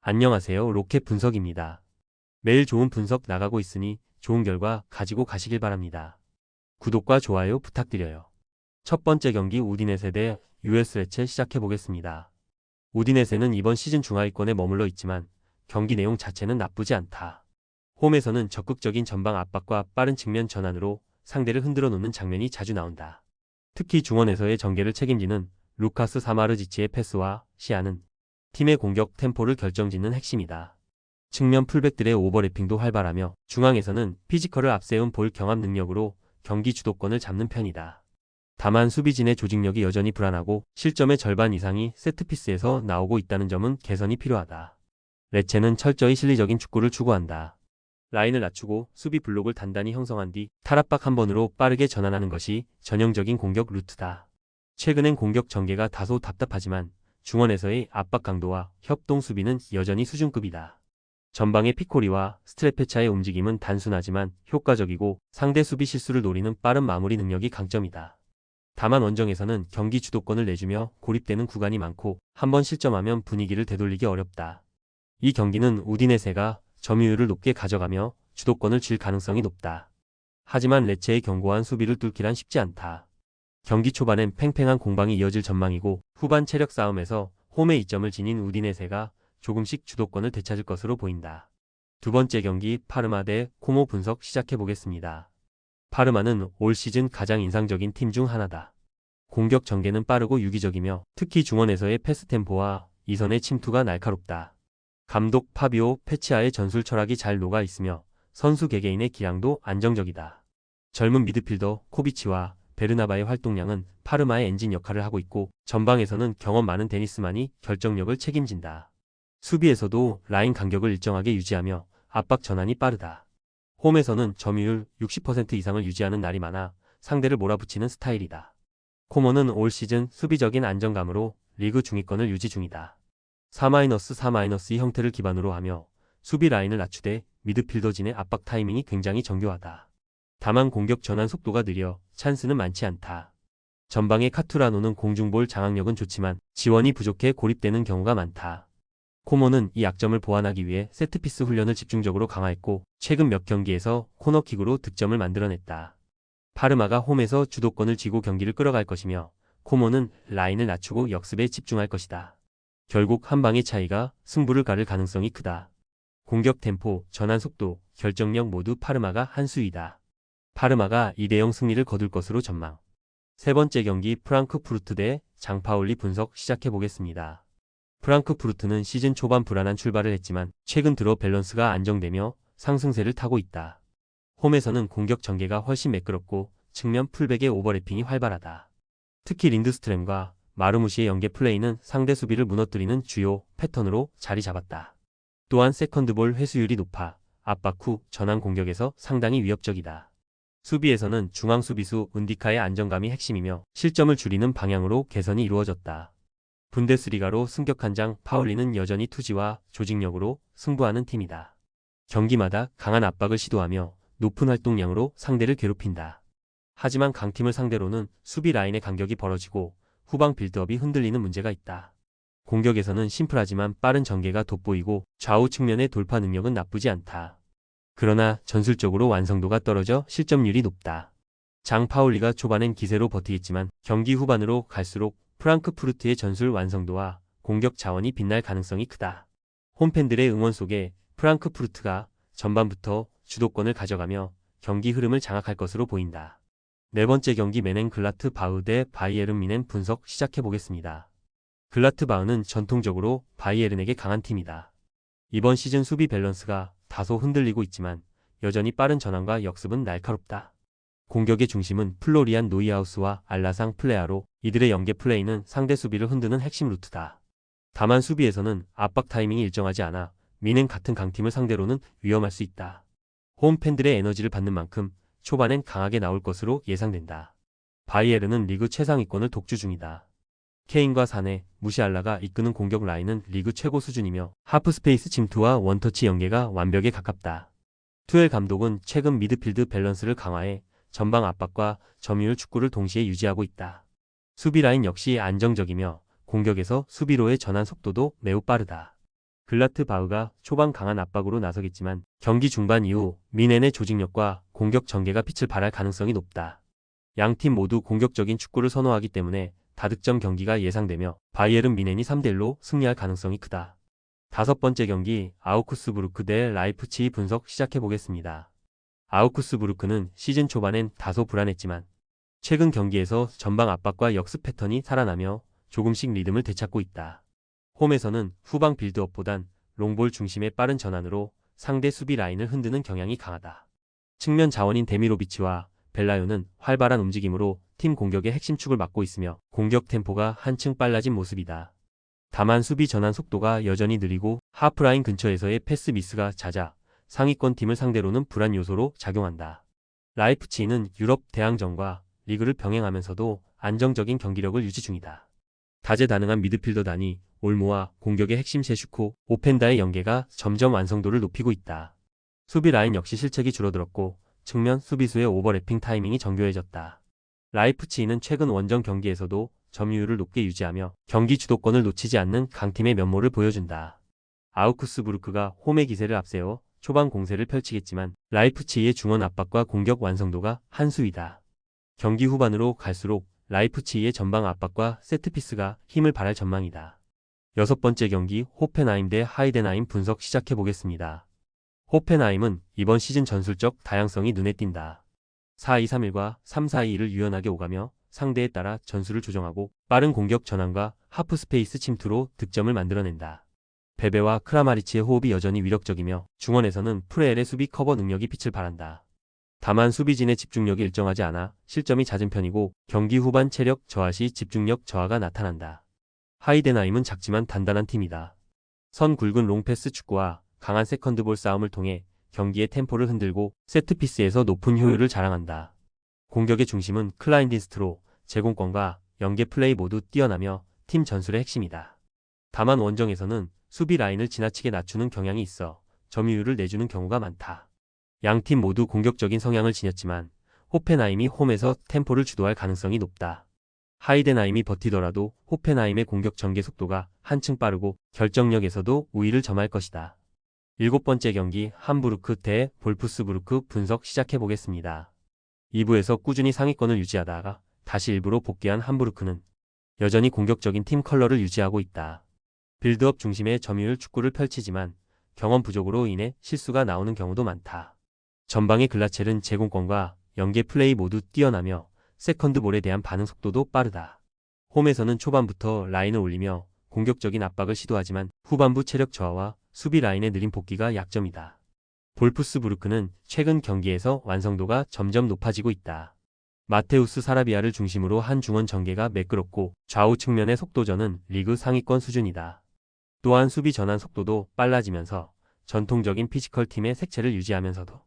안녕하세요. 로켓 분석입니다. 매일 좋은 분석 나가고 있으니 좋은 결과 가지고 가시길 바랍니다. 구독과 좋아요 부탁드려요. 첫 번째 경기 우디네세 대 US 레체 시작해 보겠습니다. 우디네세는 이번 시즌 중하위권에 머물러 있지만 경기 내용 자체는 나쁘지 않다. 홈에서는 적극적인 전방 압박과 빠른 측면 전환으로 상대를 흔들어 놓는 장면이 자주 나온다. 특히 중원에서의 전개를 책임지는 루카스 사마르지치의 패스와 시야는 팀의 공격 템포를 결정짓는 핵심이다. 측면 풀백들의 오버래핑도 활발하며 중앙에서는 피지컬을 앞세운 볼 경합 능력으로 경기 주도권을 잡는 편이다. 다만 수비진의 조직력이 여전히 불안하고 실점의 절반 이상이 세트피스에서 나오고 있다는 점은 개선이 필요하다. 레체는 철저히 실리적인 축구를 추구한다. 라인을 낮추고 수비 블록을 단단히 형성한 뒤 탈압박 한 번으로 빠르게 전환하는 것이 전형적인 공격 루트다. 최근엔 공격 전개가 다소 답답하지만 중원에서의 압박 강도와 협동 수비는 여전히 수준급이다. 전방의 피코리와 스트레페차의 움직임은 단순하지만 효과적이고 상대 수비 실수를 노리는 빠른 마무리 능력이 강점이다. 다만 원정에서는 경기 주도권을 내주며 고립되는 구간이 많고 한번 실점하면 분위기를 되돌리기 어렵다. 이 경기는 우디네세가 점유율을 높게 가져가며 주도권을 쥘 가능성이 높다. 하지만 레체의 견고한 수비를 뚫기란 쉽지 않다. 경기 초반엔 팽팽한 공방이 이어질 전망이고 후반 체력 싸움에서 홈의 이점을 지닌 우디네세가 조금씩 주도권을 되찾을 것으로 보인다. 두 번째 경기 파르마 대 코모 분석 시작해 보겠습니다. 파르마는 올 시즌 가장 인상적인 팀 중 하나다. 공격 전개는 빠르고 유기적이며 특히 중원에서의 패스 템포와 이선의 침투가 날카롭다. 감독 파비오 페치아의 전술 철학이 잘 녹아 있으며 선수 개개인의 기량도 안정적이다. 젊은 미드필더 코비치와 베르나바의 활동량은 파르마의 엔진 역할을 하고 있고 전방에서는 경험 많은 데니스만이 결정력을 책임진다. 수비에서도 라인 간격을 일정하게 유지하며 압박 전환이 빠르다. 홈에서는 점유율 60% 이상을 유지하는 날이 많아 상대를 몰아붙이는 스타일이다. 코모는 올 시즌 수비적인 안정감으로 리그 중위권을 유지 중이다. 4-4-2 형태를 기반으로 하며 수비 라인을 낮추되 미드필더진의 압박 타이밍이 굉장히 정교하다. 다만 공격 전환 속도가 느려 찬스는 많지 않다. 전방의 카투라노는 공중볼 장악력은 좋지만 지원이 부족해 고립되는 경우가 많다. 코모는 이 약점을 보완하기 위해 세트피스 훈련을 집중적으로 강화했고 최근 몇 경기에서 코너킥으로 득점을 만들어냈다. 파르마가 홈에서 주도권을 쥐고 경기를 끌어갈 것이며 코모는 라인을 낮추고 역습에 집중할 것이다. 결국 한 방의 차이가 승부를 가를 가능성이 크다. 공격 템포, 전환 속도, 결정력 모두 파르마가 한 수위다. 파르마가 2대0 승리를 거둘 것으로 전망. 세 번째 경기 프랑크푸르트 대 장파올리 분석 시작해 보겠습니다. 프랑크푸르트는 시즌 초반 불안한 출발을 했지만 최근 들어 밸런스가 안정되며 상승세를 타고 있다. 홈에서는 공격 전개가 훨씬 매끄럽고 측면 풀백의 오버래핑이 활발하다. 특히 린드스트램과 마르무시의 연계 플레이는 상대 수비를 무너뜨리는 주요 패턴으로 자리 잡았다. 또한 세컨드볼 회수율이 높아 압박 후 전환 공격에서 상당히 위협적이다. 수비에서는 중앙 수비수 은디카의 안정감이 핵심이며 실점을 줄이는 방향으로 개선이 이루어졌다. 분데스리가로 승격한 장 파울리는 여전히 투지와 조직력으로 승부하는 팀이다. 경기마다 강한 압박을 시도하며 높은 활동량으로 상대를 괴롭힌다. 하지만 강팀을 상대로는 수비 라인의 간격이 벌어지고 후방 빌드업이 흔들리는 문제가 있다. 공격에서는 심플하지만 빠른 전개가 돋보이고 좌우 측면의 돌파 능력은 나쁘지 않다. 그러나 전술적으로 완성도가 떨어져 실점률이 높다. 장 파울리가 초반엔 기세로 버티겠지만 경기 후반으로 갈수록 프랑크푸르트의 전술 완성도와 공격 자원이 빛날 가능성이 크다. 홈팬들의 응원 속에 프랑크푸르트가 전반부터 주도권을 가져가며 경기 흐름을 장악할 것으로 보인다. 네 번째 경기 메넨글라트 바흐 대 바이에른 미넨 분석 시작해 보겠습니다. 글라트 바흐는 전통적으로 바이에른에게 강한 팀이다. 이번 시즌 수비 밸런스가 다소 흔들리고 있지만 여전히 빠른 전환과 역습은 날카롭다. 공격의 중심은 플로리안 노이하우스와 알라상 플레아로 이들의 연계 플레이는 상대 수비를 흔드는 핵심 루트다. 다만 수비에서는 압박 타이밍이 일정하지 않아 미넨 같은 강팀을 상대로는 위험할 수 있다. 홈 팬들의 에너지를 받는 만큼 초반엔 강하게 나올 것으로 예상된다. 바이에른은 리그 최상위권을 독주 중이다. 케인과 사네, 무시알라가 이끄는 공격 라인은 리그 최고 수준이며 하프스페이스 침투와 원터치 연계가 완벽에 가깝다. 투엘 감독은 최근 미드필드 밸런스를 강화해 전방 압박과 점유율 축구를 동시에 유지하고 있다. 수비 라인 역시 안정적이며 공격에서 수비로의 전환 속도도 매우 빠르다. 글라트 바흐가 초반 강한 압박으로 나서겠지만 경기 중반 이후 미넨의 조직력과 공격 전개가 빛을 발할 가능성이 높다. 양팀 모두 공격적인 축구를 선호하기 때문에 다득점 경기가 예상되며 바이에른 미넨이 3대1로 승리할 가능성이 크다. 다섯 번째 경기 아우크스부르크 대 라이프치히 분석 시작해보겠습니다. 아우크스부르크는 시즌 초반엔 다소 불안했지만 최근 경기에서 전방 압박과 역습 패턴이 살아나며 조금씩 리듬을 되찾고 있다. 홈에서는 후방 빌드업보단 롱볼 중심의 빠른 전환으로 상대 수비 라인을 흔드는 경향이 강하다. 측면 자원인 데미로비치와 벨라요는 활발한 움직임으로 팀 공격의 핵심 축을 맡고 있으며 공격 템포가 한층 빨라진 모습이다. 다만 수비 전환 속도가 여전히 느리고 하프라인 근처에서의 패스 미스가 잦아 상위권 팀을 상대로는 불안 요소로 작용한다. 라이프치히는 유럽 대항전과 리그를 병행하면서도 안정적인 경기력을 유지 중이다. 다재다능한 미드필더 단이 올모와 공격의 핵심 셰슈코, 오펜다의 연계가 점점 완성도를 높이고 있다. 수비 라인 역시 실책이 줄어들었고 측면 수비수의 오버래핑 타이밍이 정교해졌다. 라이프치히는 최근 원정 경기에서도 점유율을 높게 유지하며 경기 주도권을 놓치지 않는 강팀의 면모를 보여준다. 아우크스부르크가 홈의 기세를 앞세워 초반 공세를 펼치겠지만 라이프치히의 중원 압박과 공격 완성도가 한 수위다. 경기 후반으로 갈수록 라이프치히의 전방 압박과 세트피스가 힘을 발할 전망이다. 여섯 번째 경기 호펜하임 대 하이덴하임 분석 시작해보겠습니다. 호펜하임은 이번 시즌 전술적 다양성이 눈에 띈다. 4-2-3-1과 3-4-2를 유연하게 오가며 상대에 따라 전술을 조정하고 빠른 공격 전환과 하프스페이스 침투로 득점을 만들어낸다. 베베와 크라마리치의 호흡이 여전히 위력적이며 중원에서는 프레엘의 수비 커버 능력이 빛을 발한다. 다만 수비진의 집중력이 일정하지 않아 실점이 잦은 편이고 경기 후반 체력 저하 시 집중력 저하가 나타난다. 하이덴하임은 작지만 단단한 팀이다. 선 굵은 롱패스 축구와 강한 세컨드볼 싸움을 통해 경기의 템포를 흔들고 세트피스에서 높은 효율을 자랑한다. 공격의 중심은 클라인딘스트로 제공권과 연계 플레이 모두 뛰어나며 팀 전술의 핵심이다. 다만 원정에서는 수비 라인을 지나치게 낮추는 경향이 있어 점유율을 내주는 경우가 많다. 양팀 모두 공격적인 성향을 지녔지만 호펜하임이 홈에서 템포를 주도할 가능성이 높다. 하이덴하임이 버티더라도 호펜하임의 공격 전개 속도가 한층 빠르고 결정력에서도 우위를 점할 것이다. 일곱 번째 경기 함부르크 대 볼프스부르크 분석 시작해보겠습니다. 2부에서 꾸준히 상위권을 유지하다가 다시 일부로 복귀한 함부르크는 여전히 공격적인 팀 컬러를 유지하고 있다. 빌드업 중심의 점유율 축구를 펼치지만 경험 부족으로 인해 실수가 나오는 경우도 많다. 전방의 글라첼은 제공권과 연계 플레이 모두 뛰어나며 세컨드볼에 대한 반응 속도도 빠르다. 홈에서는 초반부터 라인을 올리며 공격적인 압박을 시도하지만 후반부 체력 저하와 수비 라인의 느린 복귀가 약점이다. 볼프스부르크는 최근 경기에서 완성도가 점점 높아지고 있다. 마테우스 사라비아를 중심으로 한 중원 전개가 매끄럽고 좌우 측면의 속도전은 리그 상위권 수준이다. 또한 수비 전환 속도도 빨라지면서 전통적인 피지컬 팀의 색채를 유지하면서도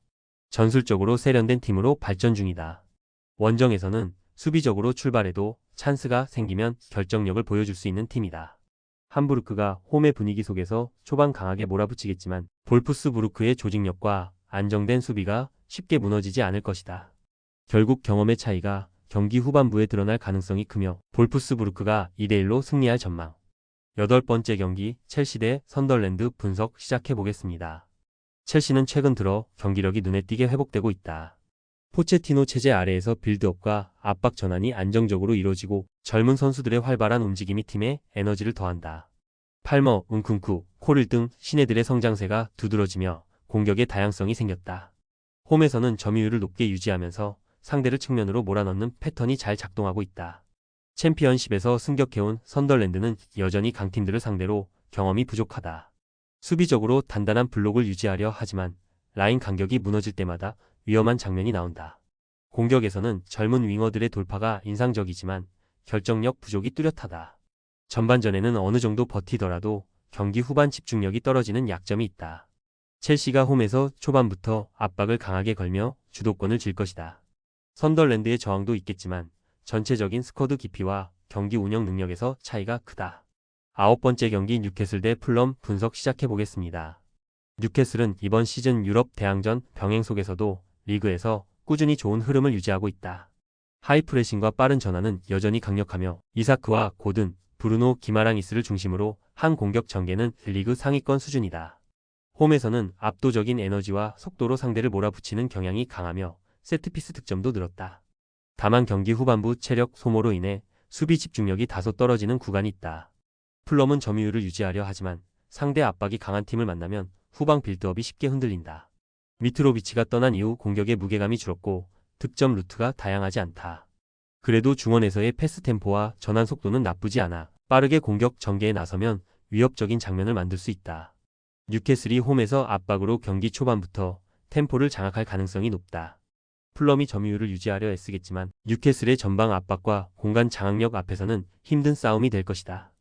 전술적으로 세련된 팀으로 발전 중이다. 원정에서는 수비적으로 출발해도 찬스가 생기면 결정력을 보여줄 수 있는 팀이다. 함부르크가 홈의 분위기 속에서 초반 강하게 몰아붙이겠지만 볼프스부르크의 조직력과 안정된 수비가 쉽게 무너지지 않을 것이다. 결국 경험의 차이가 경기 후반부에 드러날 가능성이 크며 볼프스부르크가 2대1로 승리할 전망. 여덟 번째 경기 첼시 대 선덜랜드 분석 시작해보겠습니다. 첼시는 최근 들어 경기력이 눈에 띄게 회복되고 있다. 포체티노 체제 아래에서 빌드업과 압박 전환이 안정적으로 이루어지고 젊은 선수들의 활발한 움직임이 팀에 에너지를 더한다. 팔머, 은쿤쿠, 코릴 등 신예들의 성장세가 두드러지며 공격의 다양성이 생겼다. 홈에서는 점유율을 높게 유지하면서 상대를 측면으로 몰아넣는 패턴이 잘 작동하고 있다. 챔피언십에서 승격해온 선덜랜드는 여전히 강팀들을 상대로 경험이 부족하다. 수비적으로 단단한 블록을 유지하려 하지만 라인 간격이 무너질 때마다 위험한 장면이 나온다. 공격에서는 젊은 윙어들의 돌파가 인상적이지만 결정력 부족이 뚜렷하다. 전반전에는 어느 정도 버티더라도 경기 후반 집중력이 떨어지는 약점이 있다. 첼시가 홈에서 초반부터 압박을 강하게 걸며 주도권을 쥘 것이다. 선덜랜드의 저항도 있겠지만 전체적인 스쿼드 깊이와 경기 운영 능력에서 차이가 크다. 아홉 번째 경기 뉴캐슬 대 풀럼 분석 시작해보겠습니다. 뉴캐슬은 이번 시즌 유럽 대항전 병행 속에서도 리그에서 꾸준히 좋은 흐름을 유지하고 있다. 하이프레싱과 빠른 전환은 여전히 강력하며 이사크와 고든, 브루노 기마랑이스를 중심으로 한 공격 전개는 리그 상위권 수준이다. 홈에서는 압도적인 에너지와 속도로 상대를 몰아붙이는 경향이 강하며 세트피스 득점도 늘었다. 다만 경기 후반부 체력 소모로 인해 수비 집중력이 다소 떨어지는 구간이 있다. 풀럼은 점유율을 유지하려 하지만 상대 압박이 강한 팀을 만나면 후방 빌드업이 쉽게 흔들린다. 미트로비치가 떠난 이후 공격의 무게감이 줄었고 득점 루트가 다양하지 않다. 그래도 중원에서의 패스 템포와 전환 속도는 나쁘지 않아 빠르게 공격 전개에 나서면 위협적인 장면을 만들 수 있다. 뉴캐슬이 홈에서 압박으로 경기 초반부터 템포를 장악할 가능성이 높다. 풀럼이 점유율을 유지하려 애쓰겠지만 뉴캐슬의 전방 압박과 공간 장악력 앞에서는 힘든 싸움이 될 것이다.